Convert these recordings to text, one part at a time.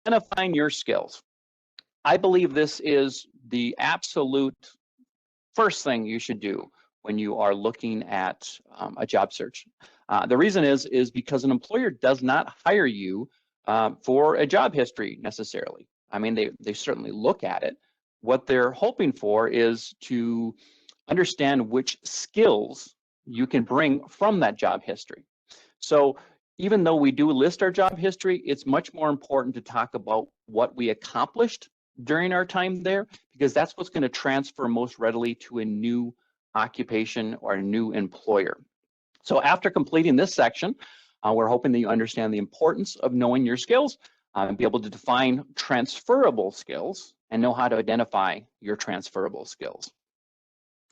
identifying your skills. I believe this is the absolute first thing you should do when you are looking at a job search. The reason is because an employer does not hire you for a job history necessarily. I mean, they certainly look at it. What they're hoping for is to understand which skills you can bring from that job history. So even though we do list our job history, it's much more important to talk about what we accomplished during our time there, because that's what's going to transfer most readily to a new occupation or a new employer. So after completing this section, we're hoping that you understand the importance of knowing your skills and be able to define transferable skills and know how to identify your transferable skills.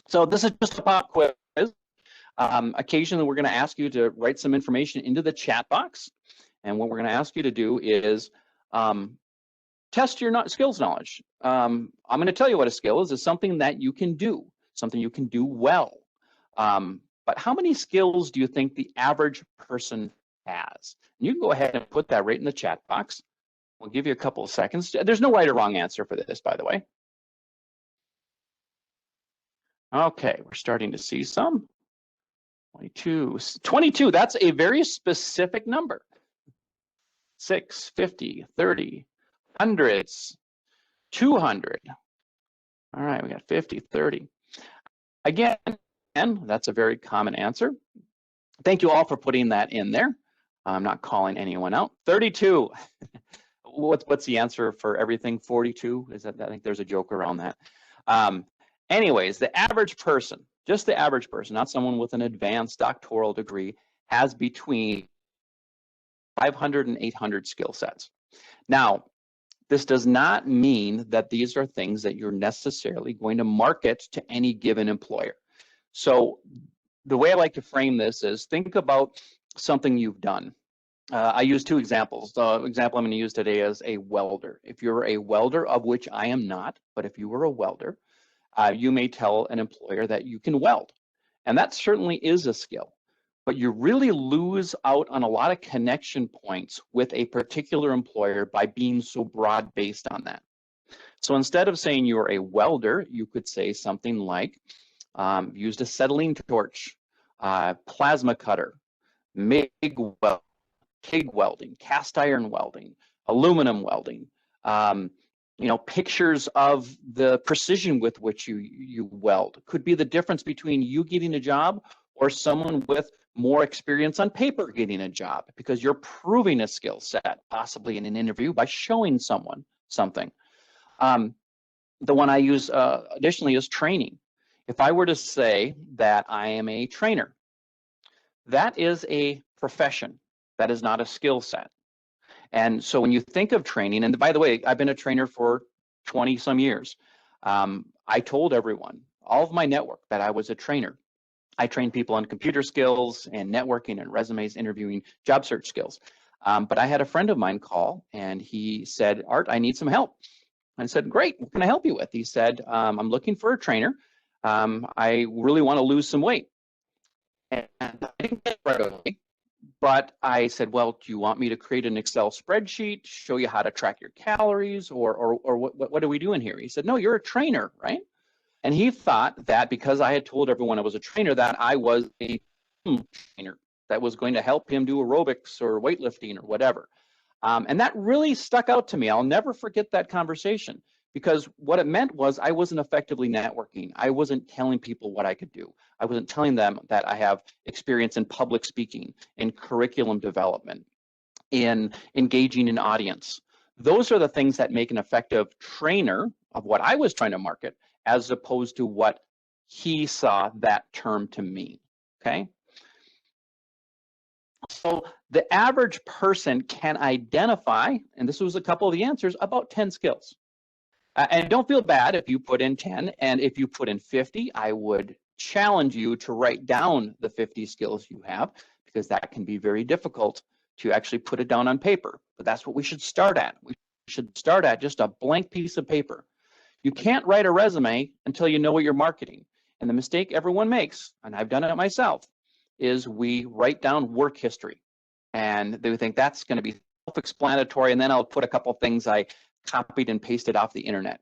So this is just a pop quiz. Occasionally, we're going to ask you to write some information into the chat box. And what we're going to ask you to do is test your skills knowledge. I'm going to tell you what a skill is. It's something that you can do, something you can do well. But how many skills do you think the average person has? And you can go ahead and put that right in the chat box. We'll give you a couple of seconds. There's no right or wrong answer for this, by the way. Okay, we're starting to see some. 22, that's a very specific number. 6, 50, 30, hundreds, 200. All right, we got 50, 30. Again, that's a very common answer. Thank you all for putting that in there. I'm not calling anyone out. 32. What's the answer for everything? 42? Is that? I think there's a joke around that. Anyways, the average person, just the average person, not someone with an advanced doctoral degree, has between 500 and 800 skill sets. Now, this does not mean that these are things that you're necessarily going to market to any given employer. So the way I like to frame this is think about something you've done. I use two examples. The example I'm going to use today is a welder. If you're a welder, of which I am not, but if you were a welder, you may tell an employer that you can weld. And that certainly is a skill, but you really lose out on a lot of connection points with a particular employer by being so broad-based on that. So instead of saying you're a welder, you could say something like, used acetylene torch, plasma cutter, MIG weld, TIG welding, cast iron welding, aluminum welding, pictures of the precision with which you weld. Could be the difference between you getting a job or someone with more experience on paper getting a job, because you're proving a skill set, possibly in an interview, by showing someone something. The one I use additionally is training. If I were to say that I am a trainer, that is a profession. That is not a skill set. And so when you think of training, and by the way, I've been a trainer for 20 some years. I told everyone, all of my network, that I was a trainer. I train people on computer skills and networking and resumes, interviewing, job search skills. But I had a friend of mine call and he said, Art, I need some help. I said, great, what can I help you with? He said, I'm looking for a trainer. I really want to lose some weight. And I didn't get it right away. But I said, well, do you want me to create an Excel spreadsheet, show you how to track your calories, or what are we doing here? He said, no, you're a trainer, right? And he thought that because I had told everyone I was a trainer, that I was a trainer that was going to help him do aerobics or weightlifting or whatever. And that really stuck out to me. I'll never forget that conversation, because what it meant was I wasn't effectively networking. I wasn't telling people what I could do. I wasn't telling them that I have experience in public speaking, in curriculum development, in engaging an audience. Those are the things that make an effective trainer of what I was trying to market, as opposed to what he saw that term to mean, okay? So the average person can identify, and this was a couple of the answers, about 10 skills. And don't feel bad if you put in 10, and if you put in 50, I would challenge you to write down the 50 skills you have, because that can be very difficult to actually put it down on paper. But that's what we should start at. We should start at just a blank piece of paper. You can't write a resume until you know what you're marketing. And the mistake everyone makes, and I've done it myself, is we write down work history. And they think that's going to be self-explanatory, and then I'll put a couple things I copied and pasted off the internet.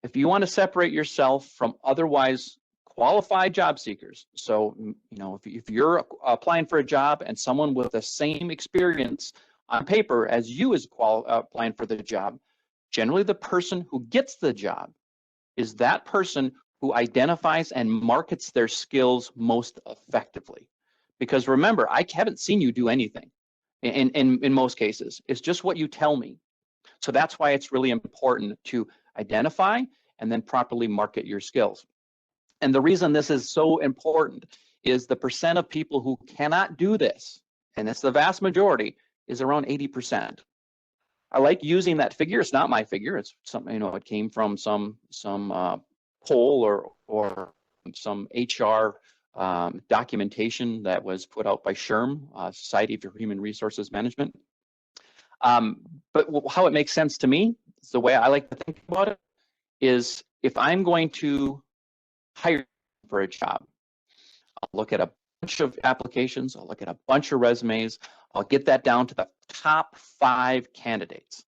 If you want to separate yourself from otherwise qualified job seekers, so if you're applying for a job and someone with the same experience on paper as you is applying for the job, generally the person who gets the job is that person who identifies and markets their skills most effectively. Because remember, I haven't seen you do anything in most cases. It's just what you tell me. So that's why it's really important to identify and then properly market your skills. And the reason this is so important is the percent of people who cannot do this, and it's the vast majority, is around 80%. I like using that figure. It's not my figure. It's something, it came from some poll or some HR documentation that was put out by SHRM, Society for Human Resources Management. But how it makes sense to me, is the way I like to think about it, is if I'm going to hire for a job, I'll look at a bunch of applications, I'll look at a bunch of resumes, I'll get that down to the top 5 candidates.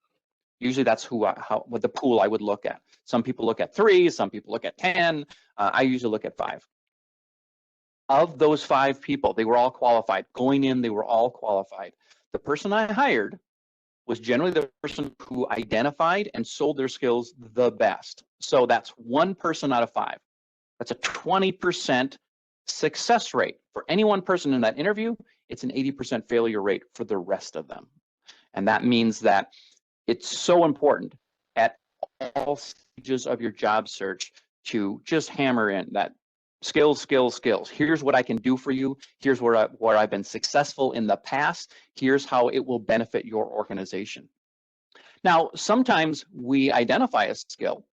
Usually that's what the pool I would look at. Some people look at 3, some people look at 10. I usually look at 5. Of those 5 people, they were all qualified. Going in, they were all qualified. The person I hired was generally the person who identified and sold their skills the best. So that's 1 person out of 5. That's a 20% success rate. For any one person in that interview, it's an 80% failure rate for the rest of them. And that means that it's so important at all stages of your job search to just hammer in that skills, skills, skills. Here's what I can do for you. Here's where I've been successful in the past. Here's how it will benefit your organization. Now, sometimes we identify a skill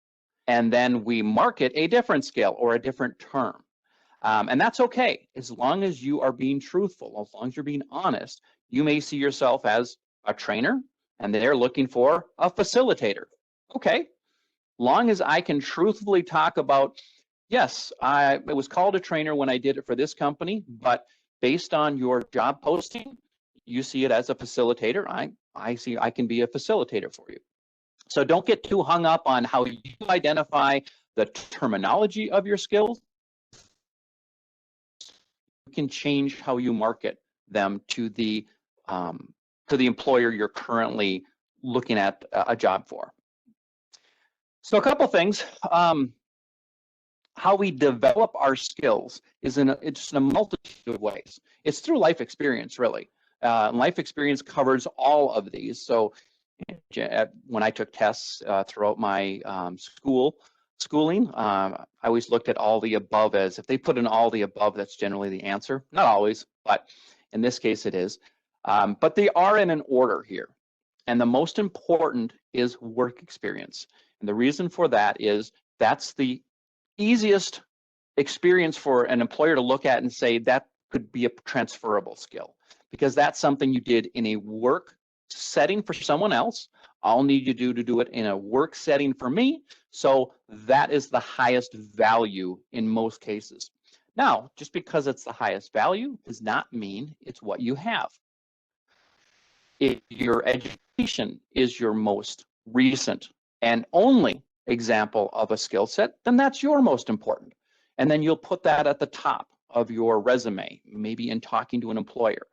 and then we market a different skill or a different term. And that's okay, as long as you are being truthful, as long as you're being honest. You may see yourself as a trainer and they're looking for a facilitator. Okay, long as I can truthfully talk about, yes, it was called a trainer when I did it for this company, but based on your job posting, you see it as a facilitator. I see I can be a facilitator for you. So don't get too hung up on how you identify the terminology of your skills. You can change how you market them to the employer you're currently looking at a job for. So a couple things. How we develop our skills is it's in a multitude of ways. It's through life experience, really. Life experience covers all of these. So when I took tests throughout my schooling, I always looked at all the above as, if they put in all the above, that's generally the answer. Not always, but in this case it is. But they are in an order here. And the most important is work experience. And the reason for that is that's the easiest experience for an employer to look at and say that could be a transferable skill, because that's something you did in a work setting for someone else. I'll need you to do it in a work setting for me. So that is the highest value in most cases. Now, just because it's the highest value does not mean it's what you have. If your education is your most recent and only example of a skill set, then that's your most important. And then you'll put that at the top of your resume, maybe in talking to an employer.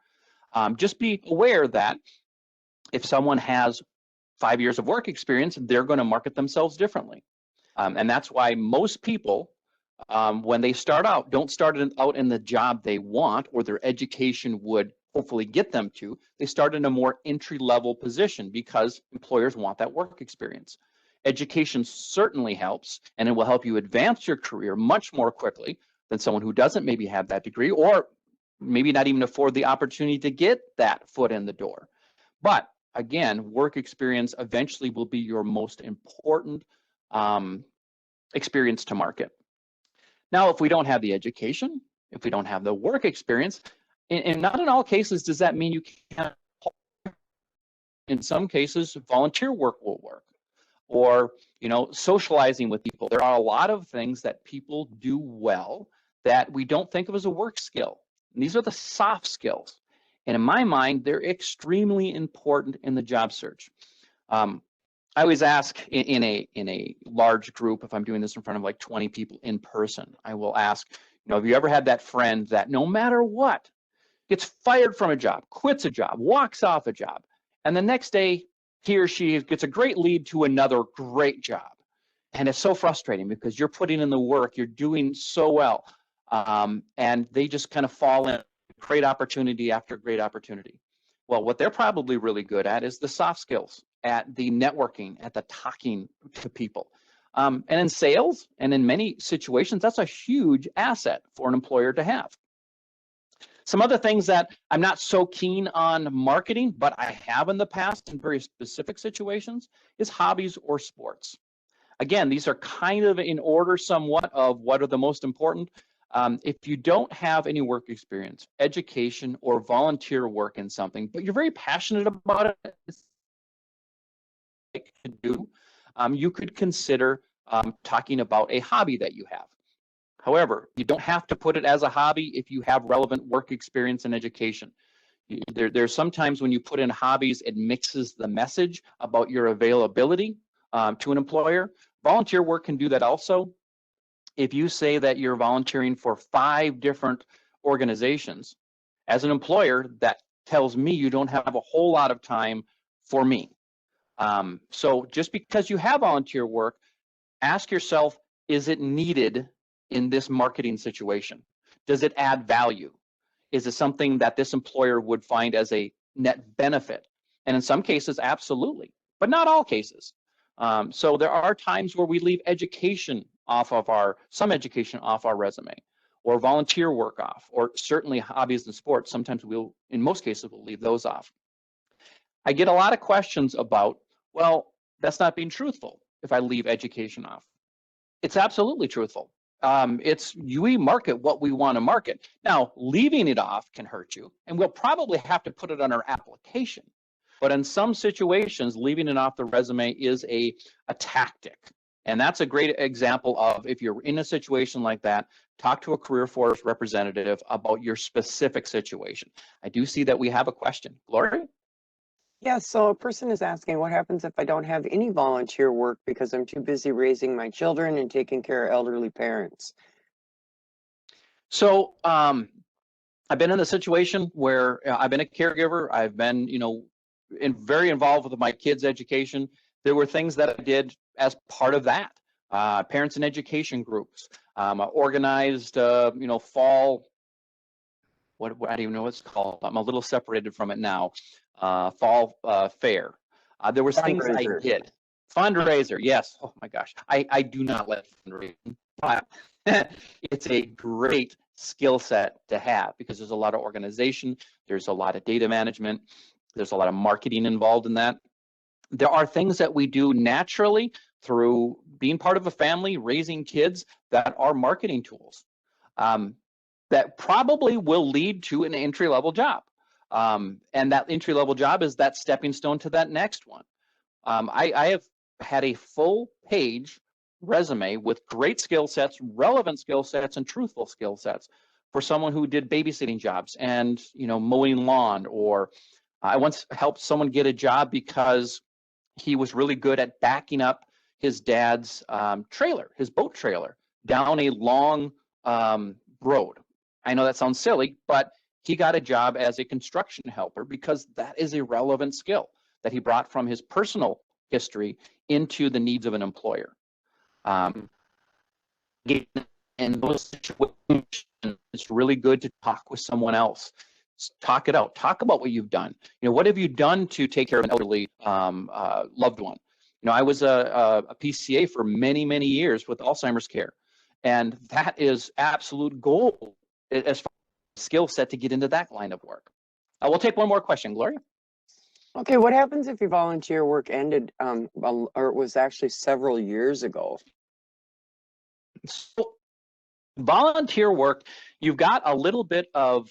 Just be aware that if someone has 5 years of work experience, they're going to market themselves differently. And that's why most people, when they start out, don't start out in the job they want or their education would hopefully get them to. They start in a more entry-level position because employers want that work experience. Education certainly helps, and it will help you advance your career much more quickly than someone who doesn't maybe have that degree or maybe not even afford the opportunity to get that foot in the door. But again, work experience eventually will be your most important experience to market. Now, if we don't have the education, if we don't have the work experience, and not in all cases does that mean you can't. In some cases, volunteer work will work, or socializing with people. There are a lot of things that people do well that we don't think of as a work skill. And these are the soft skills. And in my mind, they're extremely important in the job search. I always ask in a large group, if I'm doing this in front of like 20 people in person, I will ask, have you ever had that friend that no matter what, gets fired from a job, quits a job, walks off a job, and the next day he or she gets a great lead to another great job? And it's so frustrating because you're putting in the work, you're doing so well, and they just kind of fall in great opportunity after great opportunity. Well, what they're probably really good at is the soft skills, at the networking, at the talking to people. And in sales and in many situations, that's a huge asset for an employer to have. Some other things that I'm not so keen on marketing, but I have in the past in very specific situations, is hobbies or sports. Again, these are kind of in order somewhat of what are the most important. If you don't have any work experience, education, or volunteer work in something, but you're very passionate about it, you could consider talking about a hobby that you have. However, you don't have to put it as a hobby if you have relevant work experience and education. There's sometimes when you put in hobbies, it mixes the message about your availability to an employer. Volunteer work can do that also. If you say that you're volunteering for 5 different organizations, as an employer, that tells me you don't have a whole lot of time for me. So just because you have volunteer work, ask yourself, is it needed in this marketing situation? Does it add value? Is it something that this employer would find as a net benefit? And in some cases, absolutely, but not all cases. So there are times where we leave education off of some education off our resume, or volunteer work off, or certainly hobbies and sports. Sometimes in most cases, we'll leave those off. I get a lot of questions about, well, that's not being truthful if I leave education off. It's absolutely truthful. We market what we want to market. Now, leaving it off can hurt you, and we'll probably have to put it on our application. But in some situations, leaving it off the resume is a tactic. And that's a great example of, if you're in a situation like that, talk to a career force representative about your specific situation. I do see that we have a question. Gloria? Yes, so a person is asking, what happens if I don't have any volunteer work because I'm too busy raising my children and taking care of elderly parents? So I've been in a situation where I've been a caregiver. I've been, very involved with my kids' education. There were things that I did as part of that. Parents in education groups, organized, fall, I don't even know what it's called. I'm a little separated from it now. Fall fair. There was things I did. Fundraiser, yes. Oh my gosh, I do not let fundraising, but it's a great skill set to have because there's a lot of organization, there's a lot of data management, there's a lot of marketing involved in that. There are things that we do naturally through being part of a family, raising kids, that are marketing tools that probably will lead to an entry-level job. And that entry-level job is that stepping stone to that next one. I have had a full page resume with great skill sets, relevant skill sets, and truthful skill sets for someone who did babysitting jobs and mowing lawn. Or I once helped someone get a job because he was really good at backing up his dad's trailer, his boat trailer, down a long road. I know that sounds silly, but he got a job as a construction helper because that is a relevant skill that he brought from his personal history into the needs of an employer. In those situations, it's really good to talk with someone else. Talk it out. Talk about what you've done. What have you done to take care of an elderly loved one? I was a PCA for many, many years with Alzheimer's care, and that is absolute gold as far as skill set to get into that line of work. We'll take one more question, Gloria. Okay, what happens if your volunteer work ended, or it was actually several years ago? So, volunteer work, you've got a little bit of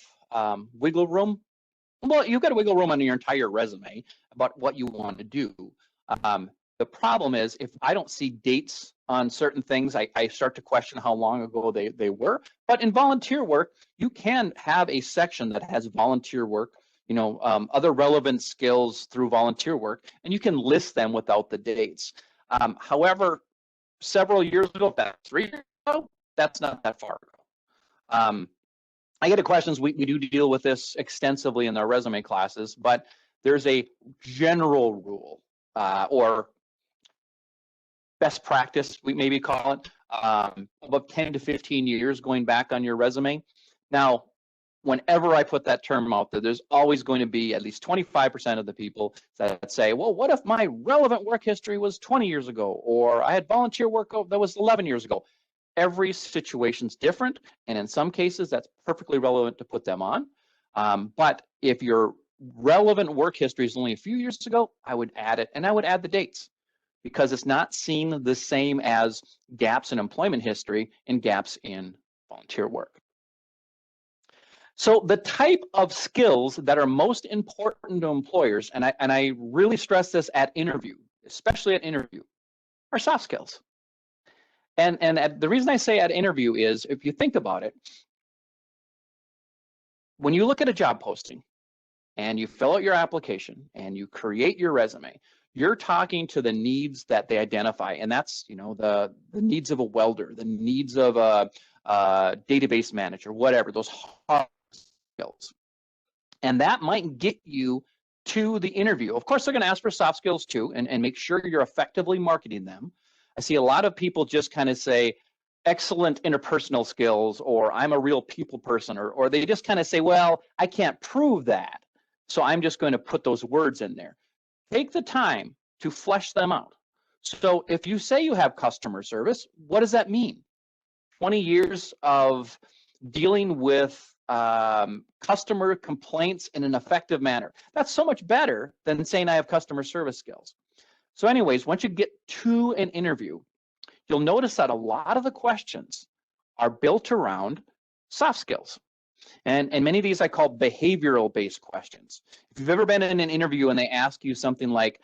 wiggle room. Well, you've got a wiggle room on your entire resume about what you want to do. The problem is, if I don't see dates on certain things, I start to question how long ago they were. But in volunteer work, you can have a section that has volunteer work other relevant skills through volunteer work, and you can list them without the dates. However, several years ago, that's 3 years ago, that's not that far ago. I get questions, we do deal with this extensively in our resume classes, but there's a general rule or best practice, we maybe call it, about 10 to 15 years going back on your resume. Now, whenever I put that term out there, there's always going to be at least 25% of the people that say, well, what if my relevant work history was 20 years ago, or I had volunteer work that was 11 years ago? Every situation's different, and in some cases, that's perfectly relevant to put them on. But if your relevant work history is only a few years ago, I would add it, and I would add the dates, because it's not seen the same as gaps in employment history and gaps in volunteer work. So the type of skills that are most important to employers, and I really stress this at interview, especially at interview, are soft skills. And the reason I say at interview is, if you think about it, when you look at a job posting and you fill out your application and you create your resume, you're talking to the needs that they identify, and that's the needs of a welder, the needs of a database manager, whatever, those hard skills. And that might get you to the interview. Of course, they're going to ask for soft skills too, and make sure you're effectively marketing them. I see a lot of people just kind of say excellent interpersonal skills, or I'm a real people person, or they just kind of say, well, I can't prove that, so I'm just going to put those words in there. Take the time to flesh them out. So if you say you have customer service, what does that mean? 20 years of dealing with customer complaints in an effective manner. That's so much better than saying I have customer service skills. So anyways, once you get to an interview, you'll notice that a lot of the questions are built around soft skills. And many of these I call behavioral based questions. If you've ever been in an interview and they ask you something like,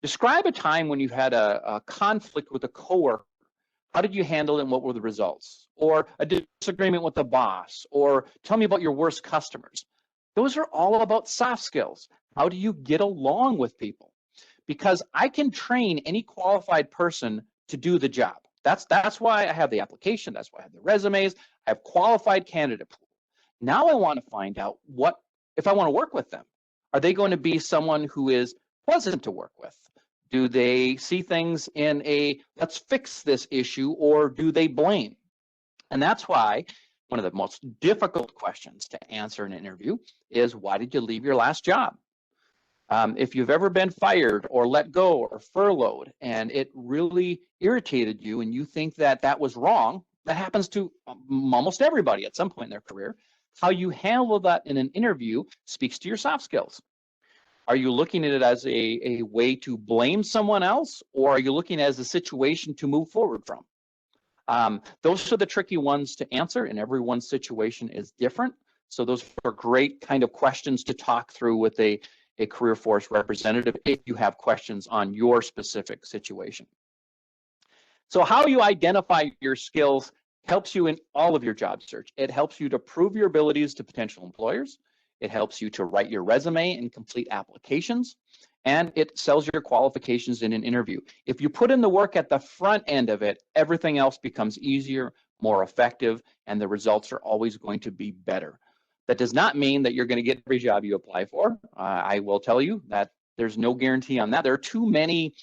describe a time when you had a conflict with a coworker, how did you handle it and what were the results? Or a disagreement with the boss, or tell me about your worst customers. Those are all about soft skills. How do you get along with people? Because I can train any qualified person to do the job. That's why I have the application. That's why I have the resumes. I have qualified candidate pool. Now I want to find out what, if I want to work with them, are they going to be someone who is pleasant to work with? Do they see things in a, let's fix this issue, or do they blame? And that's why one of the most difficult questions to answer in an interview is, why did you leave your last job? If you've ever been fired or let go or furloughed and it really irritated you and you think that that was wrong, that happens to almost everybody at some point in their career. How you handle that in an interview speaks to your soft skills. Are you looking at it as a way to blame someone else, or are you looking at it as a situation to move forward from? Those are the tricky ones to answer, and everyone's situation is different. So those are great kind of questions to talk through with a career force representative if you have questions on your specific situation. So how you identify your skills helps you in all of your job search. It helps you to prove your abilities to potential employers. It helps you to write your resume and complete applications, and it sells your qualifications in an interview. If you put in the work at the front end of it, everything else becomes easier, more effective, and the results are always going to be better. That does not mean that you're going to get every job you apply for. I will tell you that there's no guarantee on that. There are too many.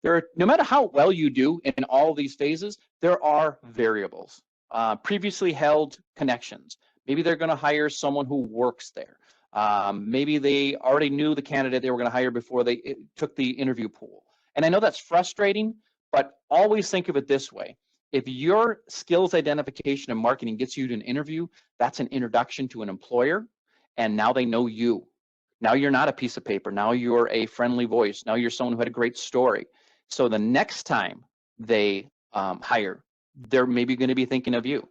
No matter how well you do in all these phases, there are variables. Previously held connections. Maybe they're going to hire someone who works there. Maybe they already knew the candidate they were going to hire before they took the interview pool. And I know that's frustrating, but always think of it this way. If your skills identification and marketing gets you to an interview, that's an introduction to an employer, and now they know you. Now you're not a piece of paper. Now you're a friendly voice. Now you're someone who had a great story. So the next time they hire, they're maybe going to be thinking of you.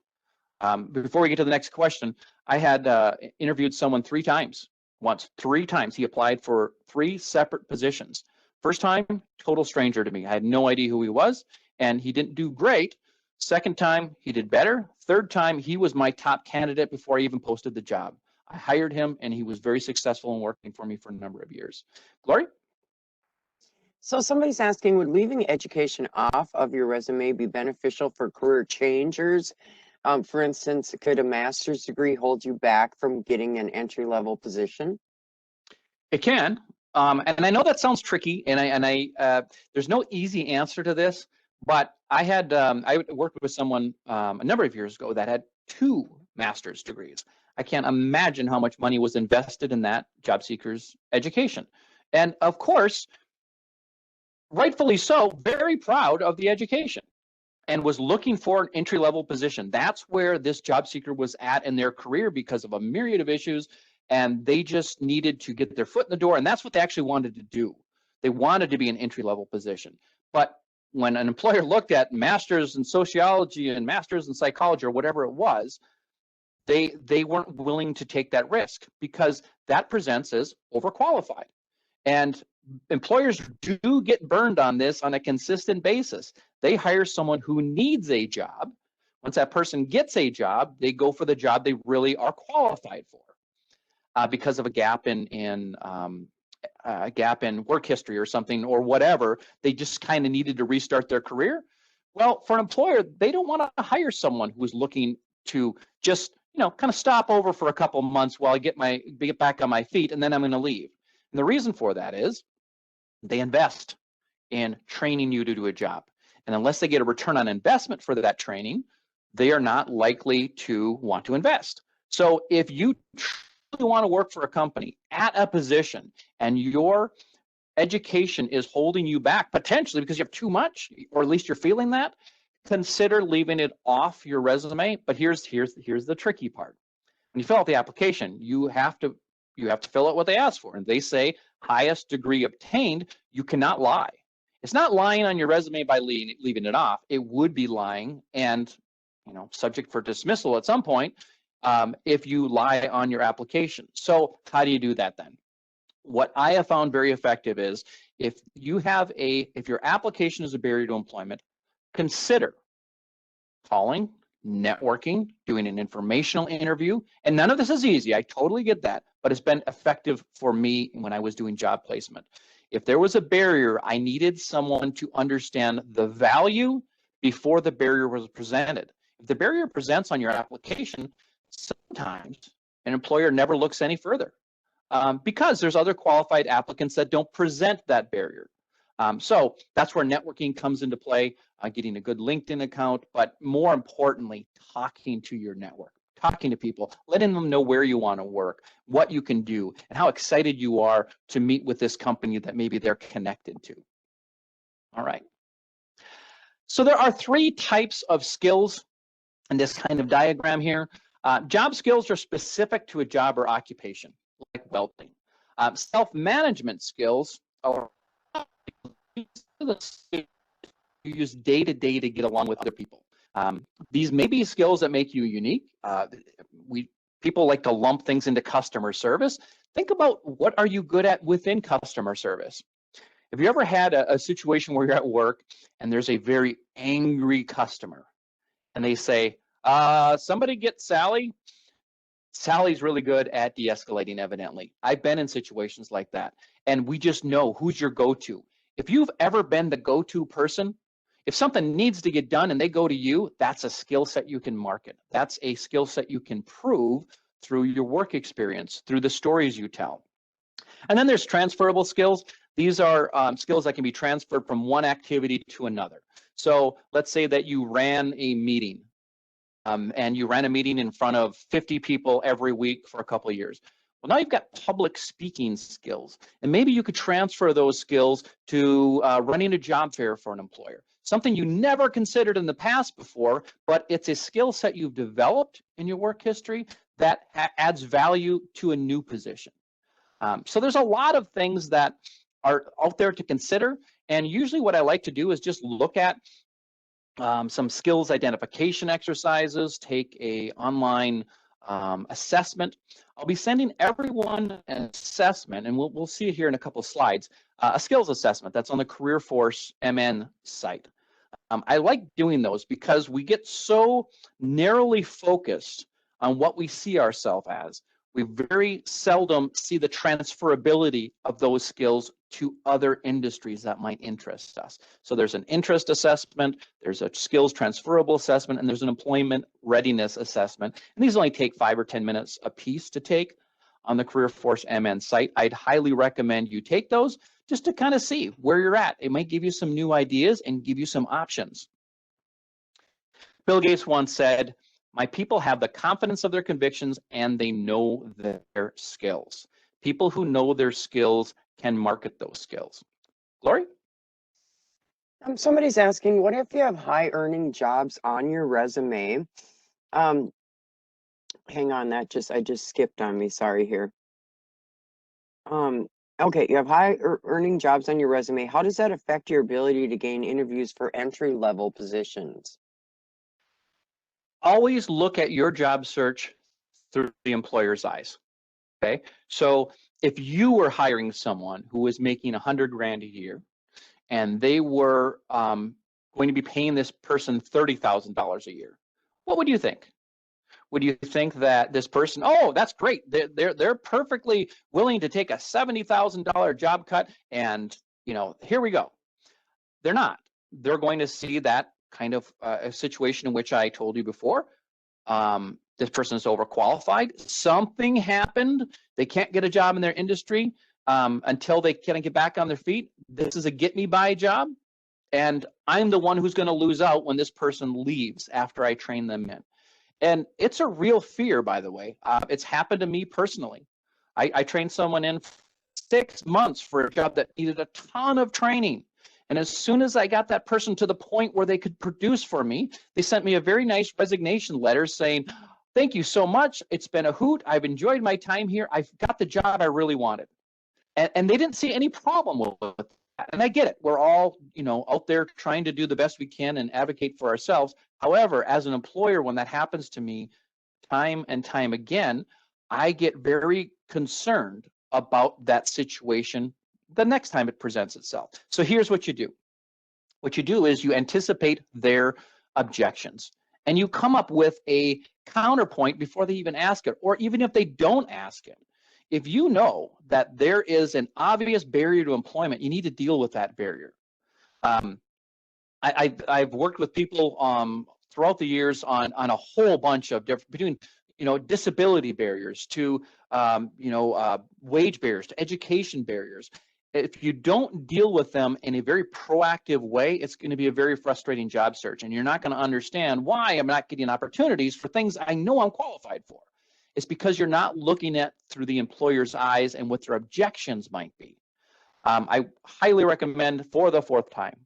Before we get to the next question, I had interviewed someone 3 times. Once, 3 times. He applied for 3 separate positions. First time, total stranger to me. I had no idea who he was, and he didn't do great. Second time, he did better. Third time, he was my top candidate before I even posted the job. I hired him, and he was very successful in working for me for a number of years. Glory? So somebody's asking, would leaving education off of your resume be beneficial for career changers? For instance, could a master's degree hold you back from getting an entry-level position? It can. And I know that sounds tricky, and there's no easy answer to this, but I worked with someone a number of years ago that had 2 master's degrees. I can't imagine how much money was invested in that job seeker's education. And of course, rightfully so, very proud of the education and was looking for an entry-level position. That's where this job seeker was at in their career because of a myriad of issues, and they just needed to get their foot in the door, and that's what they actually wanted to do. They wanted to be an entry-level position. But when an employer looked at masters in sociology and masters in psychology or whatever it was, they weren't willing to take that risk because that presents as overqualified. And employers do get burned on this on a consistent basis. They hire someone who needs a job. Once that person gets a job, they go for the job they really are qualified for because of a gap in work history or something or whatever. They just kind of needed to restart their career. Well, for an employer, they don't want to hire someone who's looking to just kind of stop over for a couple months while I get back on my feet, and then I'm going to leave. And the reason for that is they invest in training you to do a job. And unless they get a return on investment for that training, they are not likely to want to invest. So if you truly want to work for a company at a position and your education is holding you back, potentially because you have too much, or at least you're feeling that, consider leaving it off your resume. But here's the tricky part. When you fill out the application, you have to fill out what they ask for. And they say highest degree obtained. You cannot lie. It's not lying on your resume by leaving it off. It would be lying and subject for dismissal at some point if you lie on your application. So how do you do that then? What I have found very effective is if your application is a barrier to employment, consider calling, networking, doing an informational interview. And none of this is easy. I totally get that, but it's been effective for me when I was doing job placement. If there was a barrier, I needed someone to understand the value before the barrier was presented. If the barrier presents on your application, sometimes an employer never looks any further because there's other qualified applicants that don't present that barrier. So that's where networking comes into play, getting a good LinkedIn account, but more importantly, talking to your network, talking to people, letting them know where you want to work, what you can do, and how excited you are to meet with this company that maybe they're connected to. All right. So there are 3 types of skills in this kind of diagram here. Job skills are specific to a job or occupation, like welding. Self-management skills are you use day to day to get along with other people. These may be skills that make you unique. People like to lump things into customer service. Think about what are you good at within customer service. Have you ever had a situation where you're at work and there's a very angry customer and they say, somebody get Sally? Sally's really good at de-escalating, evidently. I've been in situations like that. And we just know who's your go-to. If you've ever been the go-to person, if something needs to get done and they go to you, that's a skill set you can market. That's a skill set you can prove through your work experience, through the stories you tell. And then there's transferable skills. These are skills that can be transferred from one activity to another. So let's say that you ran a meeting and you ran a meeting in front of 50 people every week for a couple of years. Well, now you've got public speaking skills, and maybe you could transfer those skills to running a job fair for an employer, something you never considered in the past before, but it's a skill set you've developed in your work history that adds value to a new position. So there's a lot of things that are out there to consider, and usually what I like to do is just look at some skills identification exercises, take a online assessment. I'll be sending everyone an assessment, and we'll see it here in a couple of slides, a skills assessment that's on the CareerForce MN site. I like doing those because we get so narrowly focused on what we see ourselves as. we very seldom see the transferability of those skills to other industries that might interest us. So there's an interest assessment, there's a skills transferable assessment, and there's an employment readiness assessment. And these only take 5 or 10 minutes a piece to take on the CareerForce MN site. I'd highly recommend you take those just to kind of see where you're at. It might give you some new ideas and give you some options. Bill Gates once said, "My people have the confidence of their convictions and they know their skills." People who know their skills can market those skills. Lori? Somebody's asking, what if you have high earning jobs on your resume? Hang on, I just skipped on me, sorry here. Okay, you have high earning jobs on your resume. How does that affect your ability to gain interviews for entry level positions? Always look at your job search through the employer's eyes. Okay, so if you were hiring someone who was making 100 grand a year and they were going to be paying this person $30,000 a year, what would you think? Would you think that this person, oh, that's great, they're perfectly willing to take a $70,000 job cut and, you know, here we go? They're not. They're going to see that kind of a situation in which I told you before. This person is overqualified. Something happened. They can't get a job in their industry until they can get back on their feet. This is a get me by job. And I'm the one who's going to lose out when this person leaves after I train them in. And it's a real fear, by the way. It's happened to me personally. I trained someone in 6 months for a job that needed a ton of training. And as soon as I got that person to the point where they could produce for me, they sent me a very nice resignation letter saying, "Thank you so much. It's been a hoot. I've enjoyed my time here. I've got the job I really wanted." And they didn't see any problem with that. And I get it. We're all, you know, out there trying to do the best we can and advocate for ourselves. However, as an employer, when that happens to me time and time again, I get very concerned about that situation the next time it presents itself. So here's what you do. What you do is you anticipate their objections and you come up with a counterpoint before they even ask it, or even if they don't ask it. If you know that there is an obvious barrier to employment, you need to deal with that barrier. I've worked with people throughout the years on a whole bunch of different, between, you know, disability barriers to wage barriers to education barriers. If you don't deal with them in a very proactive way, it's going to be a very frustrating job search, and you're not going to understand why I'm not getting opportunities for things I know I'm qualified for. It's because you're not looking at through the employer's eyes and what their objections might be. I highly recommend, for the 4th time,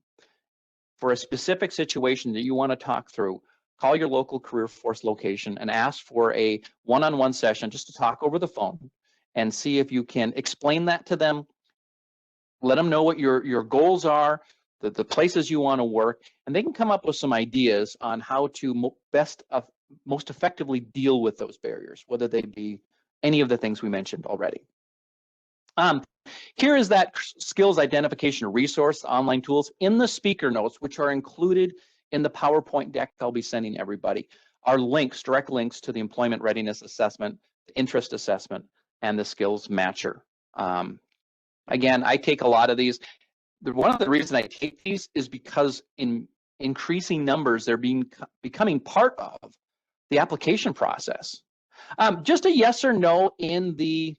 for a specific situation that you want to talk through, call your local CareerForce location and ask for a one-on-one session just to talk over the phone and see if you can explain that to them. Let them know what your goals are, the places you want to work, and they can come up with some ideas on how to most effectively deal with those barriers, whether they be any of the things we mentioned already. Here is that skills identification resource, online tools in the speaker notes, which are included in the PowerPoint deck I'll be sending everybody, are links, direct links to the employment readiness assessment, the interest assessment, and the skills matcher. Again, I take a lot of these. One of the reasons I take these is because in increasing numbers, they're becoming part of the application process. Just a yes or no in the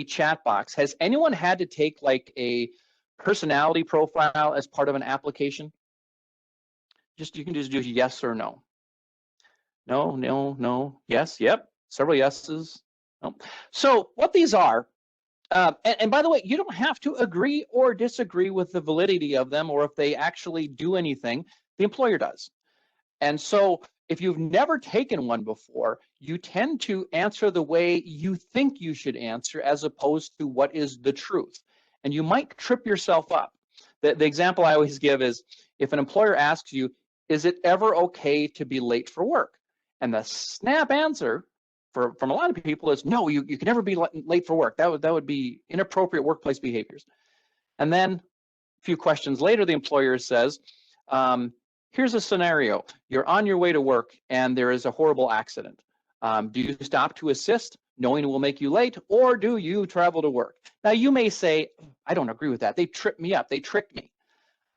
chat box. Has anyone had to take like a personality profile as part of an application? You can just do yes or no. No, no, no, yes, yep, several yeses. No. So what these are, and by the way, you don't have to agree or disagree with the validity of them or if they actually do anything. The employer does. And so if you've never taken one before, you tend to answer the way you think you should answer as opposed to what is the truth. And you might trip yourself up. The example I always give is if an employer asks you, is it ever okay to be late for work? And the snap answer from a lot of people is no, you can never be late for work. That would be inappropriate workplace behaviors. And then a few questions later, the employer says, here's a scenario. You're on your way to work and there is a horrible accident. Do you stop to assist knowing it will make you late, or do you travel to work? Now, you may say, I don't agree with that. They tripped me up. They tricked me.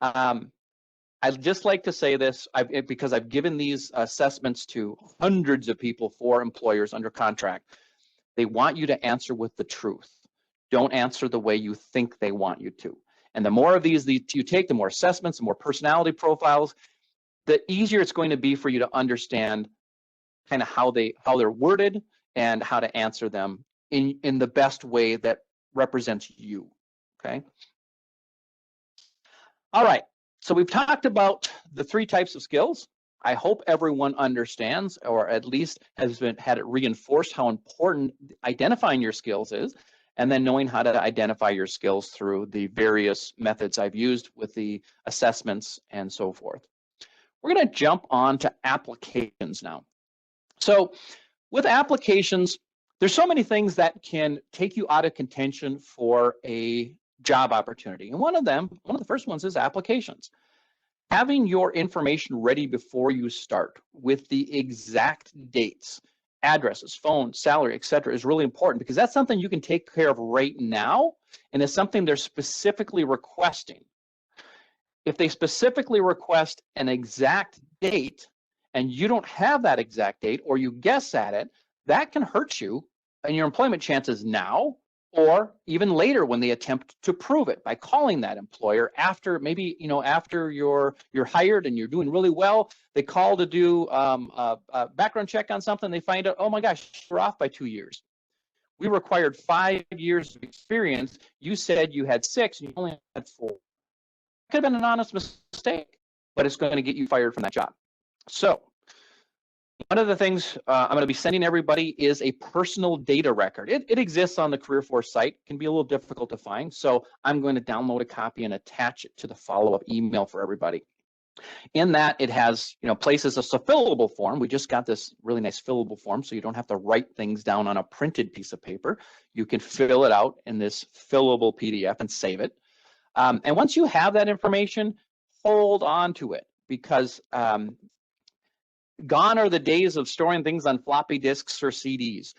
I'd just like to say this because I've given these assessments to hundreds of people for employers under contract. They want you to answer with the truth. Don't answer the way you think they want you to. And the more of these you take, the more assessments, the more personality profiles, the easier it's going to be for you to understand kind of how they're worded and how to answer them in the best way that represents you. Okay. All right. So we've talked about the 3 types of skills. I hope everyone understands, or at least had it reinforced how important identifying your skills is, and then knowing how to identify your skills through the various methods I've used with the assessments and so forth. We're going to jump on to applications now. So with applications, there's so many things that can take you out of contention for a job opportunity. And one of the first ones is applications. Having your information ready before you start with the exact dates, addresses, phone, salary, etc., is really important because that's something you can take care of right now, and it's something they're specifically requesting. If they specifically request an exact date and you don't have that exact date, or you guess at it, that can hurt you and your employment chances now, or even later when they attempt to prove it by calling that employer after maybe, after you're hired and you're doing really well, they call to do a background check on something. They find out, oh my gosh, you're off by 2 years. We required 5 years of experience. You said you had 6 and you only had 4. It could have been an honest mistake, but it's going to get you fired from that job. So one of the things I'm going to be sending everybody is a personal data record. It exists on the CareerForce site. It can be a little difficult to find. So I'm going to download a copy and attach it to the follow-up email for everybody. In that, it has places a fillable form. We just got this really nice fillable form, so you don't have to write things down on a printed piece of paper. You can fill it out in this fillable PDF and save it. And once you have that information, hold on to it, because gone are the days of storing things on floppy disks or CDs.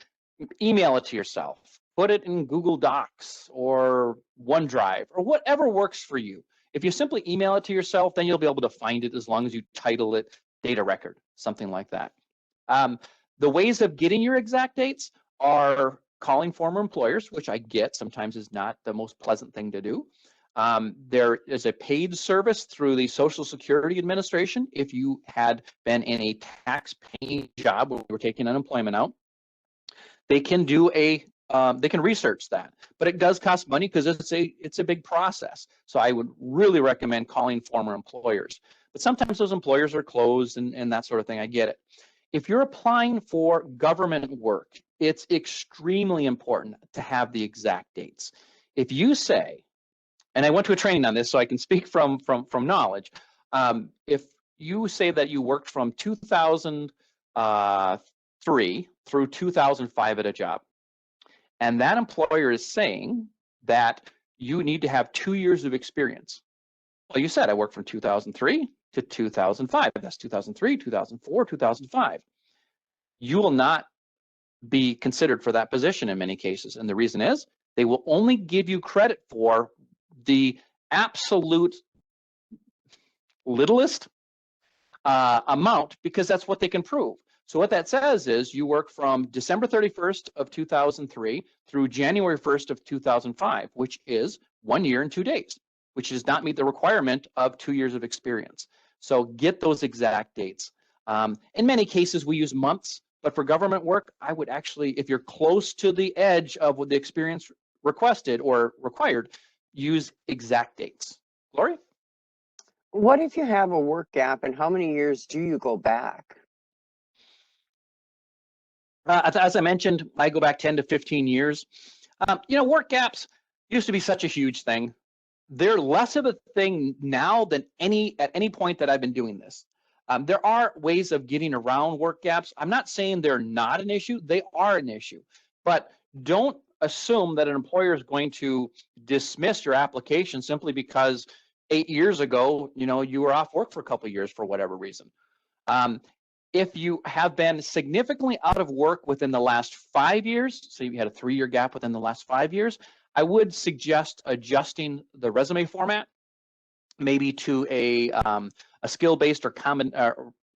Email it to yourself. Put it in Google Docs or OneDrive or whatever works for you. If you simply email it to yourself, then you'll be able to find it as long as you title it data record, something like that. The ways of getting your exact dates are calling former employers, which I get sometimes is not the most pleasant thing to do. There is a paid service through the Social Security Administration. If you had been in a tax-paying job where you were taking unemployment out, they can do they can research that, but it does cost money because it's a big process. So I would really recommend calling former employers. But sometimes those employers are closed and that sort of thing. I get it. If you're applying for government work, it's extremely important to have the exact dates. If you say, and I went to a training on this, so I can speak from knowledge. If you say that you worked from 2003 through 2005 at a job, and that employer is saying that you need to have 2 years of experience. Well, you said I worked from 2003 to 2005. That's 2003, 2004, 2005. You will not be considered for that position in many cases. And the reason is they will only give you credit for the absolute littlest amount because that's what they can prove. So what that says is you work from December 31st of 2003 through January 1st of 2005, which is 1 year and 2 days, which does not meet the requirement of 2 years of experience. So get those exact dates. In many cases, we use months, but for government work, I would actually, if you're close to the edge of what the experience requested or required, use exact dates. Lori? What if you have a work gap, and how many years do you go back? As I mentioned, I go back 10 to 15 years. Work gaps used to be such a huge thing. They're less of a thing now than at any point that I've been doing this. There are ways of getting around work gaps. I'm not saying they're not an issue. They are an issue. But don't assume that an employer is going to dismiss your application simply because 8 years ago, you were off work for a couple of years for whatever reason. If you have been significantly out of work within the last 5 years, so you had a 3-year gap within the last 5 years, I would suggest adjusting the resume format, maybe to a skill-based or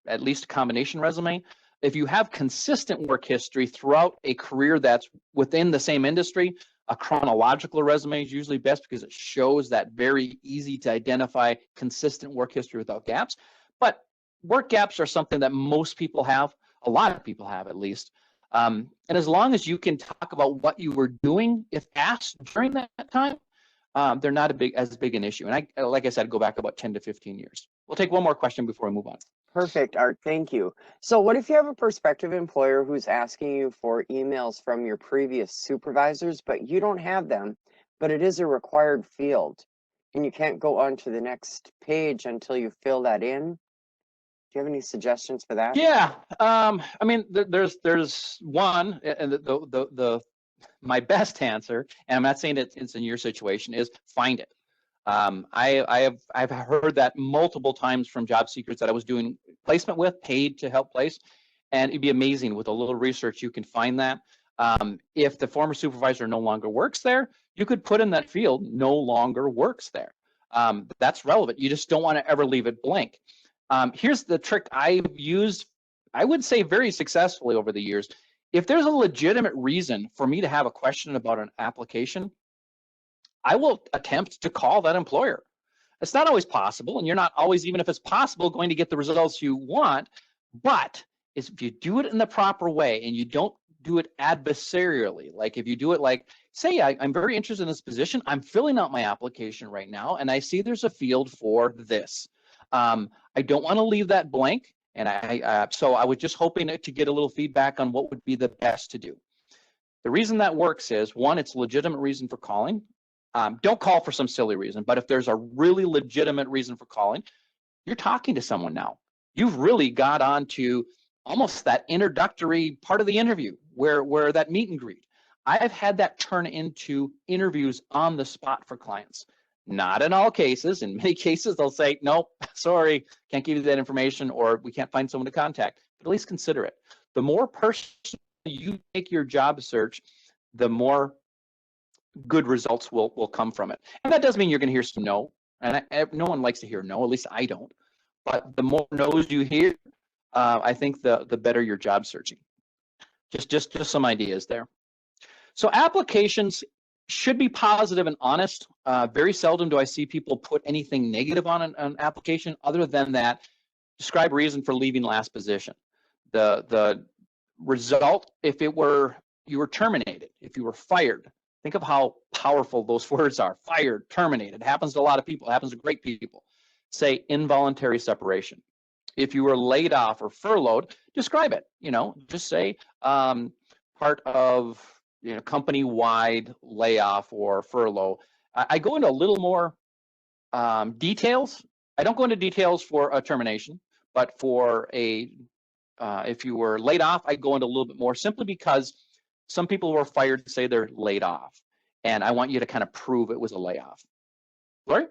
at least a combination resume. If you have consistent work history throughout a career that's within the same industry, a chronological resume is usually best because it shows that very easy to identify consistent work history without gaps. But work gaps are something that most people have, a lot of people have at least. And as long as you can talk about what you were doing if asked during that time, they're not as big an issue. And like I said, go back about 10 to 15 years. We'll take one more question before we move on. Perfect, Art. Thank you. So what if you have a prospective employer who's asking you for emails from your previous supervisors, but you don't have them, but it is a required field, and you can't go on to the next page until you fill that in? Do you have any suggestions for that? Yeah, I mean, there's one, and my best answer, and I'm not saying it's in your situation, is find it. I've heard that multiple times from job seekers that I was doing placement with, paid to help place, and it'd be amazing with a little research you can find that. If the former supervisor no longer works there, you could put in that field no longer works there. That's relevant. You just don't want to ever leave it blank. Here's the trick I've used, I would say very successfully over the years. If there's a legitimate reason for me to have a question about an application, I will attempt to call that employer. It's not always possible, and you're not always, even if it's possible, going to get the results you want. But if you do it in the proper way and you don't do it adversarially, like if you do it like, say, I'm very interested in this position, I'm filling out my application right now, and I see there's a field for this. I don't want to leave that blank, and so I was just hoping to get a little feedback on what would be the best to do. The reason that works is, one, it's a legitimate reason for calling. Don't call for some silly reason, but if there's a really legitimate reason for calling, you're talking to someone now. You've really got on to almost that introductory part of the interview where that meet and greet. I've had that turn into interviews on the spot for clients. Not in all cases. In many cases, they'll say, nope, sorry, can't give you that information, or we can't find someone to contact. But at least consider it. The more personal you make your job search, the more good results will come from it. And that does mean you're going to hear some no. And no one likes to hear no, at least I don't. But the more no's you hear, I think the better your job searching. Just some ideas there. So applications should be positive and honest. Very seldom do I see people put anything negative on an application other than that, describe reason for leaving last position. The result, if you were terminated, if you were fired, think of how powerful those words are. Fired, terminated. It happens to a lot of people. It happens to great people. Say involuntary separation. If you were laid off or furloughed, describe it. Just say part of company-wide layoff or furlough. I go into a little more details. I don't go into details for a termination, but for if you were laid off, I go into a little bit more, simply because some people who are fired say they're laid off, and I want you to kind of prove it was a layoff. Lori?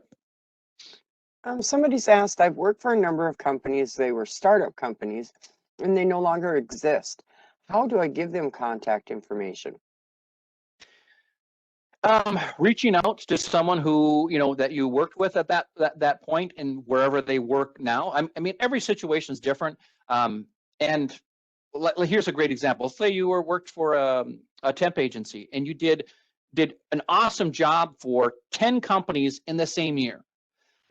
Somebody's asked, I've worked for a number of companies. They were startup companies, and they no longer exist. How do I give them contact information? Reaching out to someone who that you worked with at that point, and wherever they work now. I mean, every situation is different. And here's a great example. Say you worked for a temp agency, and you did an awesome job for 10 companies in the same year.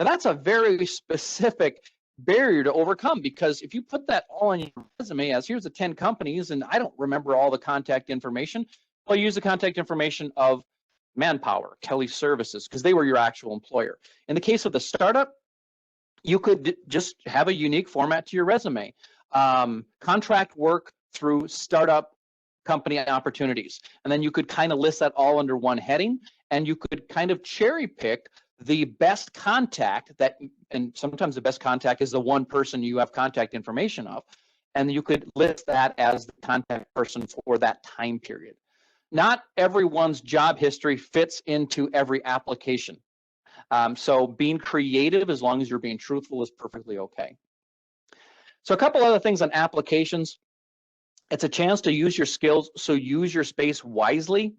Now that's a very specific barrier to overcome, because if you put that all on your resume as here's the 10 companies and I don't remember all the contact information, well, use the contact information of Manpower, Kelly Services, because they were your actual employer. In the case of the startup, you could just have a unique format to your resume. Contract work through startup company opportunities. And then you could kind of list that all under one heading, and you could kind of cherry pick the best contact and sometimes the best contact is the one person you have contact information of, and you could list that as the contact person for that time period. Not everyone's job history fits into every application. So being creative, as long as you're being truthful, is perfectly okay. So a couple other things on applications. It's a chance to use your skills, so use your space wisely.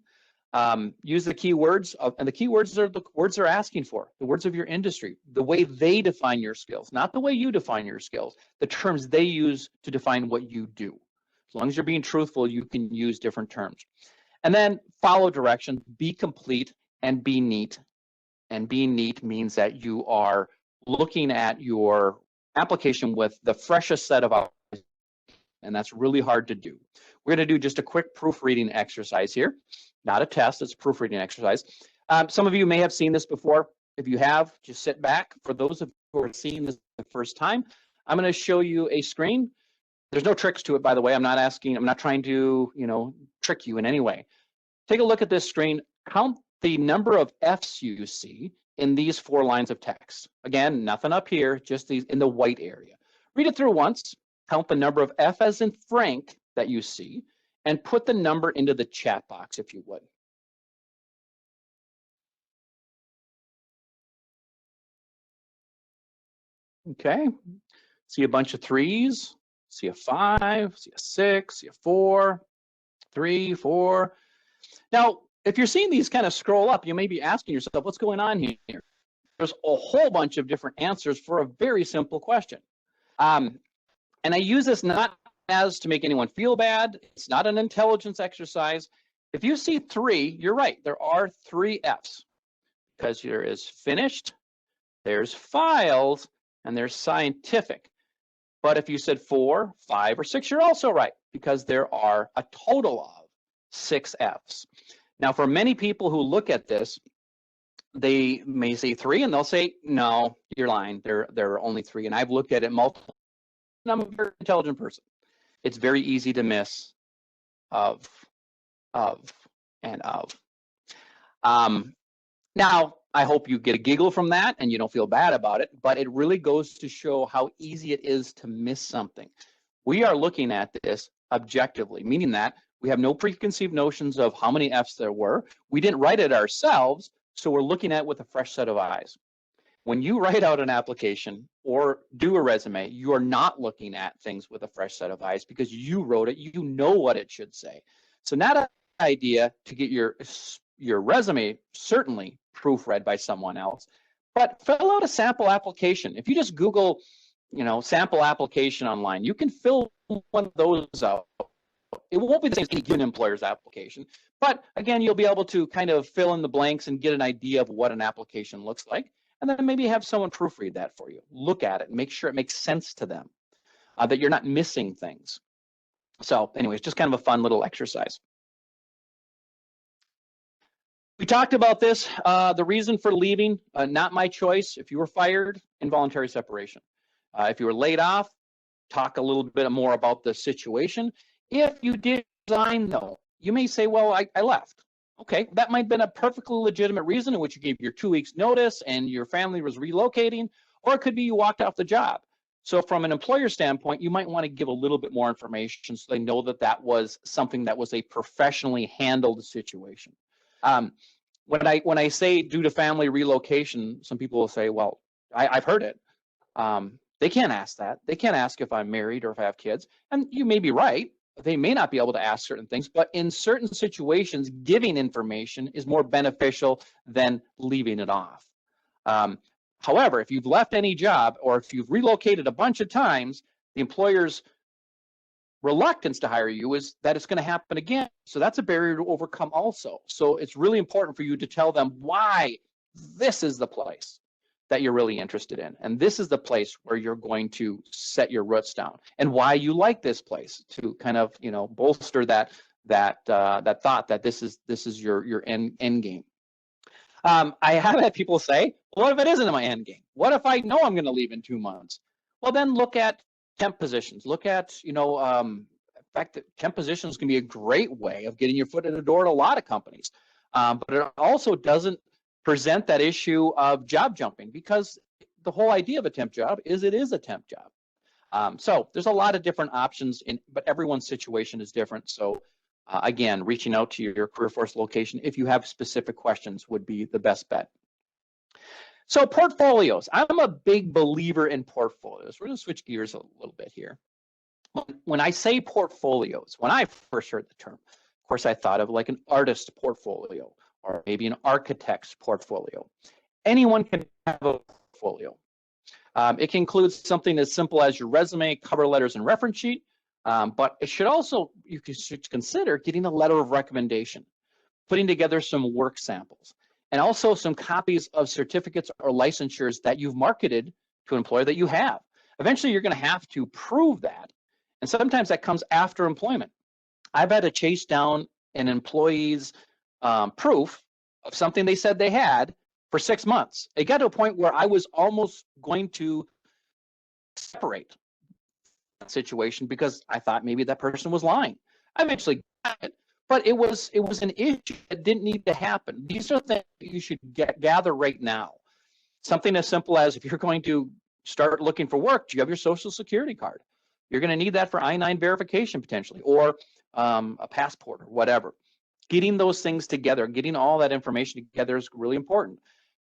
Use the keywords, and the keywords are the words they're asking for, the words of your industry, the way they define your skills, not the way you define your skills, the terms they use to define what you do. As long as you're being truthful, you can use different terms. And then follow directions, be complete, and be neat. And being neat means that you are looking at your application with the freshest set of eyes, and that's really hard to do. We're going to do just a quick proofreading exercise here. Not a test, it's a proofreading exercise. Some of you may have seen this before. If you have, just sit back. For those of you who are seeing this the first time, I'm going to show you a screen. There's no tricks to it, by the way. I'm not trying to, trick you in any way. Take a look at this screen. Count the number of F's you see in these 4 lines of text. Again, nothing up here, just these in the white area. Read it through once. Count the number of F as in Frank that you see, and put the number into the chat box if you would. Okay, see a bunch of 3s, see a 5, see a 6, see a 4, 3, 4. Now, if you're seeing these kind of scroll up, you may be asking yourself, what's going on here? There's a whole bunch of different answers for a very simple question. And I use this not as to make anyone feel bad. It's not an intelligence exercise. If you see 3, you're right. There are 3 F's, because there is finished, there's files, and there's scientific. But if you said 4, 5, or 6, you're also right, because there are a total of 6 F's. Now, for many people who look at this, they may say 3, and they'll say, no, you're lying. There are only 3. And I've looked at it multiple. I'm a very intelligent person. It's very easy to miss of, and of. Now, I hope you get a giggle from that and you don't feel bad about it, but it really goes to show how easy it is to miss something. We are looking at this objectively, meaning that we have no preconceived notions of how many F's there were. We didn't write it ourselves, so we're looking at it with a fresh set of eyes. When you write out an application or do a resume, you are not looking at things with a fresh set of eyes because you wrote it, you know what it should say. So not an idea to get your resume certainly proofread by someone else, but fill out a sample application. If you just Google, sample application online, you can fill one of those out. It won't be the same as any given employer's application, but again, you'll be able to kind of fill in the blanks and get an idea of what an application looks like. And then maybe have someone proofread that for you. Look at it, make sure it makes sense to them, that you're not missing things. So anyways, just kind of a fun little exercise. We talked about this, the reason for leaving, not my choice. If you were fired, involuntary separation. If you were laid off, talk a little bit more about the situation. If you did resign though, you may say, well, I left. Okay, that might have been a perfectly legitimate reason in which you gave your 2 weeks notice and your family was relocating, or it could be you walked off the job. So from an employer standpoint, you might want to give a little bit more information so they know that that was something that was a professionally handled situation. When I say due to family relocation, some people will say, well, I've heard it. They can't ask that. They can't ask if I'm married or if I have kids. And you may be right. They may not be able to ask certain things, but in certain situations, giving information is more beneficial than leaving it off. However, if you've left any job or if you've relocated a bunch of times, the employer's reluctance to hire you is that it's going to happen again. So that's a barrier to overcome also. So it's really important for you to tell them why this is the place that you're really interested in. And this is the place where you're going to set your roots down and why you like this place, to kind of, bolster that thought that this is your end game. I have had people say, what if it isn't my end game? What if I know I'm going to leave in 2 months? Well, then look at temp positions. Look at, in fact, temp positions can be a great way of getting your foot in the door at a lot of companies. But it also doesn't present that issue of job jumping, because the whole idea of a temp job is it is a temp job. So there's a lot of different options, but everyone's situation is different. So again, reaching out to your career force location if you have specific questions would be the best bet. So portfolios, I'm a big believer in portfolios. We're going to switch gears a little bit here. When I say portfolios, when I first heard the term, of course, I thought of like an artist portfolio or maybe an architect's portfolio. Anyone can have a portfolio. It can include something as simple as your resume, cover letters, and reference sheet, but it should also, you should consider getting a letter of recommendation, putting together some work samples, and also some copies of certificates or licensures that you've marketed to an employer that you have. Eventually, you're going to have to prove that, and sometimes that comes after employment. I've had to chase down an employee's proof of something they said they had for 6 months. It got to a point where I was almost going to separate that situation because I thought maybe that person was lying. I eventually got it, but it was an issue that didn't need to happen. These are things that you should gather right now. Something as simple as if you're going to start looking for work, do you have your social security card? You're going to need that for I-9 verification potentially, or a passport or whatever. Getting those things together, getting all that information together is really important.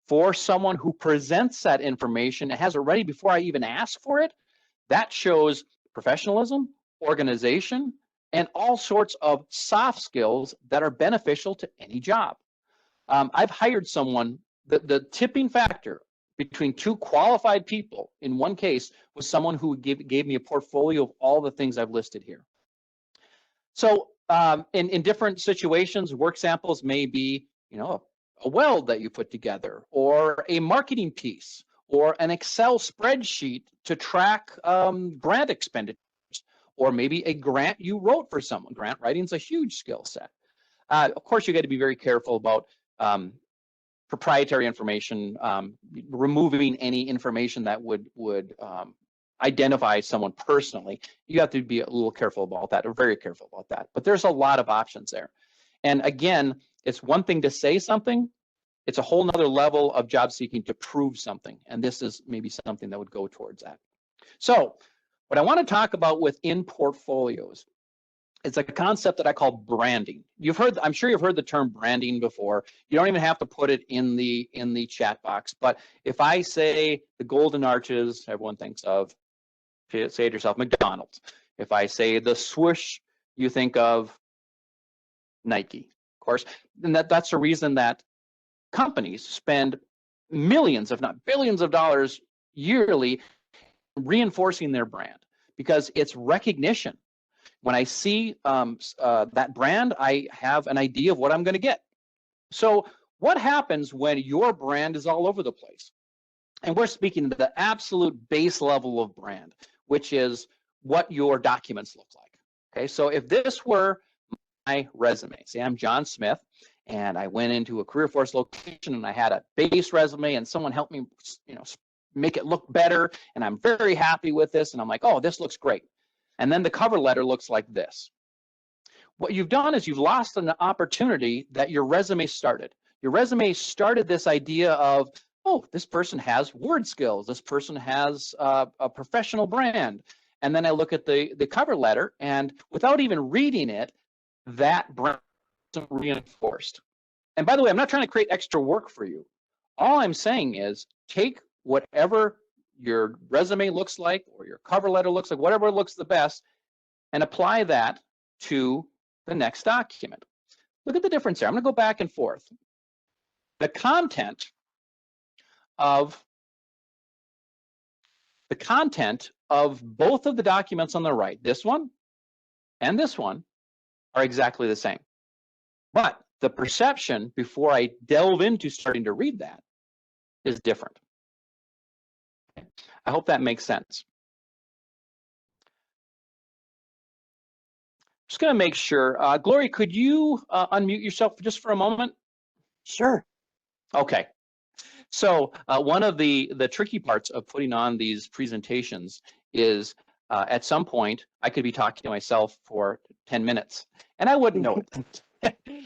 For someone who presents that information and has it ready before I even ask for it, that shows professionalism, organization, and all sorts of soft skills that are beneficial to any job. I've hired someone, the tipping factor between two qualified people in one case was someone who gave me a portfolio of all the things I've listed here. So in different situations, work samples may be, a weld that you put together, or a marketing piece, or an Excel spreadsheet to track grant expenditures, or maybe a grant you wrote for someone. Grant writing is a huge skill set. Of course, you got to be very careful about proprietary information, removing any information that would identify someone personally. You have to be a little careful about that, or very careful about that. But there's a lot of options there. And again, it's one thing to say something. It's a whole nother level of job seeking to prove something. And this is maybe something that would go towards that. So what I want to talk about within portfolios, it's a concept that I call branding. I'm sure you've heard the term branding before. You don't even have to put it in the chat box. But if I say the Golden Arches, everyone thinks of, say it to yourself, McDonald's. If I say the swoosh, you think of Nike, of course. And that's the reason that companies spend millions, if not billions of dollars yearly reinforcing their brand, because it's recognition. When I see that brand, I have an idea of what I'm going to get. So what happens when your brand is all over the place? And we're speaking to the absolute base level of brand, which is what your documents look like. Okay, so if this were my resume, say I'm John Smith, and I went into a career force location and I had a base resume and someone helped me, make it look better, and I'm very happy with this, and I'm like, oh, this looks great. And then the cover letter looks like this. What you've done is you've lost an opportunity that your resume started. Your resume started this idea of, oh, this person has word skills. This person has a professional brand. And then I look at the cover letter, and without even reading it, that brand isn't reinforced. And by the way, I'm not trying to create extra work for you. All I'm saying is take whatever your resume looks like, or your cover letter looks like, whatever looks the best, and apply that to the next document. Look at the difference here. I'm going to go back and forth. The content of both of the documents on the right, this one and this one, are exactly the same. But the perception before I delve into starting to read that is different. I hope that makes sense. Just going to make sure. Gloria, could you unmute yourself just for a moment? Sure. Okay. So one of the tricky parts of putting on these presentations is at some point I could be talking to myself for 10 minutes and I wouldn't know it.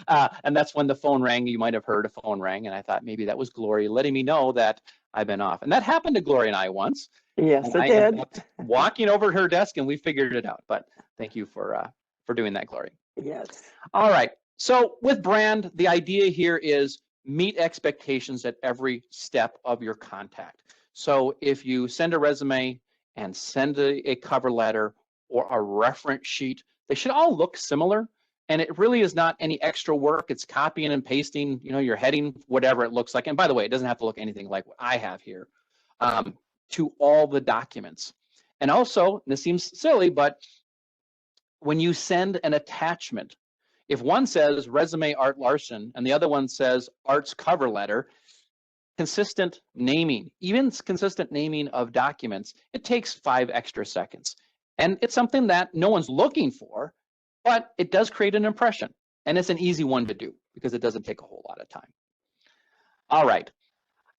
And that's when the phone rang. You might have heard a phone rang, and I thought maybe that was Gloria letting me know that I've been off. And that happened to Gloria and I once. Yes, it did. Walking over to her desk, and we figured it out. But thank you for doing that, Gloria. Yes. All right. So with brand, the idea here is meet expectations at every step of your contact. So if you send a resume and send a cover letter or a reference sheet, they should all look similar. And it really is not any extra work. It's copying and pasting, your heading, whatever it looks like. And by the way, it doesn't have to look anything like what I have here, to all the documents. And also, this seems silly, but when you send an attachment, if one says resume Art Larson and the other one says Art's cover letter, consistent naming, even consistent naming of documents, it takes 5 extra seconds. And it's something that no one's looking for, but it does create an impression. And it's an easy one to do because it doesn't take a whole lot of time. All right.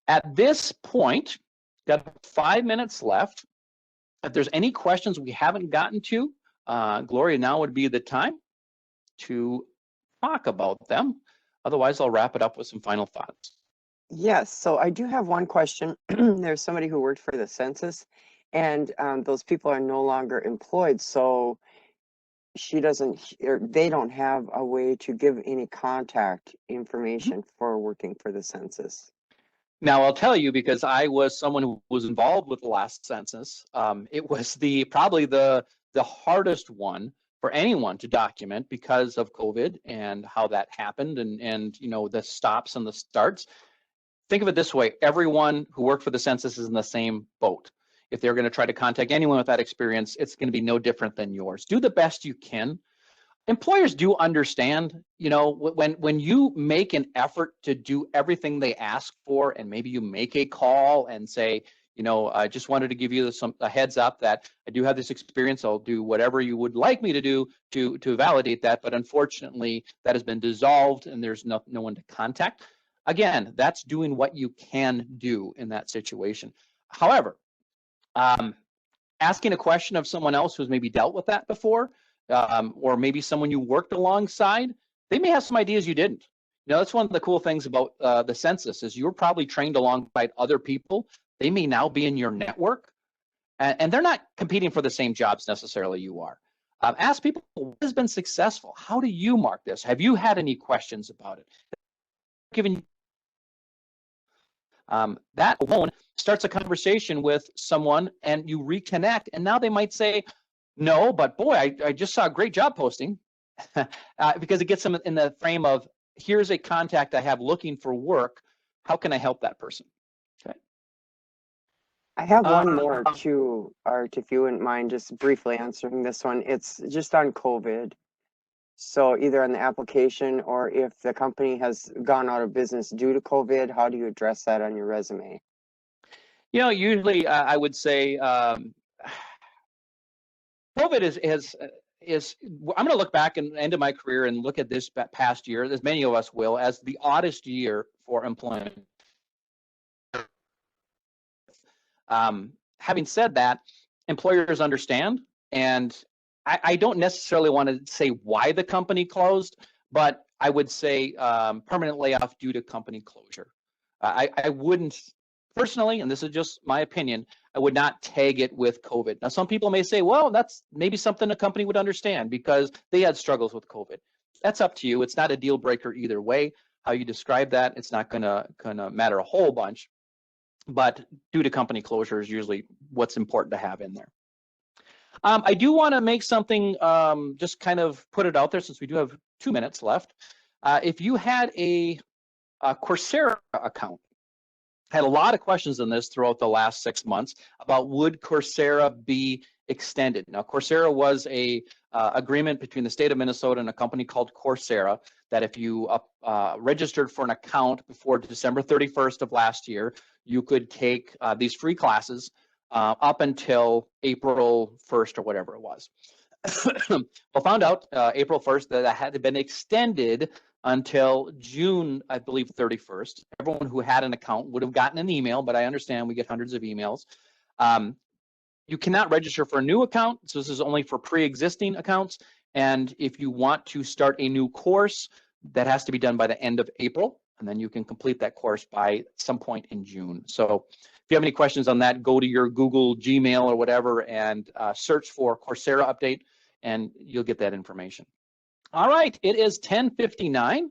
At this point, got 5 minutes left. If there's any questions we haven't gotten to, Gloria, now would be the time to talk about them. Otherwise, I'll wrap it up with some final thoughts. Yes, so I do have one question. There's somebody who worked for the census, and those people are no longer employed. So she doesn't, or they don't have a way to give any contact information for working for the census. Now, I'll tell you, because I was someone who was involved with the last census, it was probably the hardest one for anyone to document because of COVID and how that happened and the stops and the starts. Think of it this way, everyone who worked for the census is in the same boat. If they're going to try to contact anyone with that experience, it's going to be no different than yours. Do the best you can. Employers do understand, when you make an effort to do everything they ask for, and maybe you make a call and say, I just wanted to give you a heads up that I do have this experience. I'll do whatever you would like me to do to validate that. But unfortunately, that has been dissolved and there's no one to contact. Again, that's doing what you can do in that situation. However, asking a question of someone else who's maybe dealt with that before, or maybe someone you worked alongside, they may have some ideas you didn't. That's one of the cool things about the census is you're probably trained alongside other people. They may now be in your network, and they're not competing for the same jobs necessarily you are. Ask people, what has been successful? How do you mark this? Have you had any questions about it? Given that alone starts a conversation with someone and you reconnect, and now they might say, no, but boy, I just saw a great job posting, because it gets them in the frame of, here's a contact I have looking for work. How can I help that person? Okay. I have one more too, Art, if you wouldn't mind just briefly answering this one. It's just on COVID. So either on the application or if the company has gone out of business due to COVID, how do you address that on your resume? Usually I would say COVID is I'm going to look back and end of my career and look at this past year, as many of us will, as the oddest year for employment. Having said that, employers understand, and I don't necessarily want to say why the company closed, but I would say permanent layoff due to company closure. I wouldn't personally, and this is just my opinion, I would not tag it with COVID. Now, some people may say, well, that's maybe something a company would understand because they had struggles with COVID. That's up to you. It's not a deal breaker either way. How you describe that, it's not gonna matter a whole bunch, but due to company closure is usually what's important to have in there. I do want to make something, just kind of put it out there since we do have 2 minutes left. If you had a Coursera account, had a lot of questions on this throughout the last 6 months about would Coursera be extended. Now, Coursera was a agreement between the state of Minnesota and a company called Coursera that if you registered for an account before December 31st of last year, you could take these free classes up until April 1st or whatever it was. Well, found out April 1st that had been extended until June, I believe, 31st. Everyone who had an account would have gotten an email, but I understand we get hundreds of emails. You cannot register for a new account, so this is only for pre-existing accounts. And if you want to start a new course, that has to be done by the end of April, and then you can complete that course by some point in June. So if you have any questions on that, go to your Google, Gmail, or whatever, and search for Coursera update, and you'll get that information. All right, it is 10:59.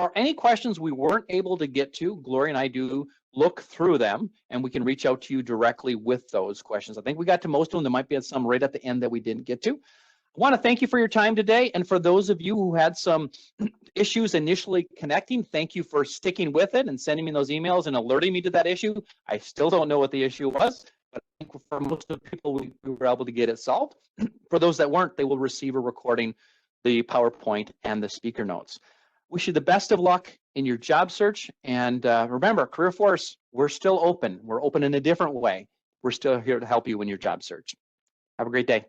are any questions we weren't able to get to, Gloria and I do look through them, and we can reach out to you directly with those questions. I think we got to most of them. There might be some right at the end that we didn't get to. I want to thank you for your time today, and for those of you who had some issues initially connecting, thank you for sticking with it and sending me those emails and alerting me to that issue. I still don't know what the issue was, but I think for most of the people, we were able to get it solved. For those that weren't, they will receive a recording, the PowerPoint, and the speaker notes. Wish you the best of luck in your job search, and remember, Career Force, we're still open. We're open in a different way. We're still here to help you in your job search. Have a great day.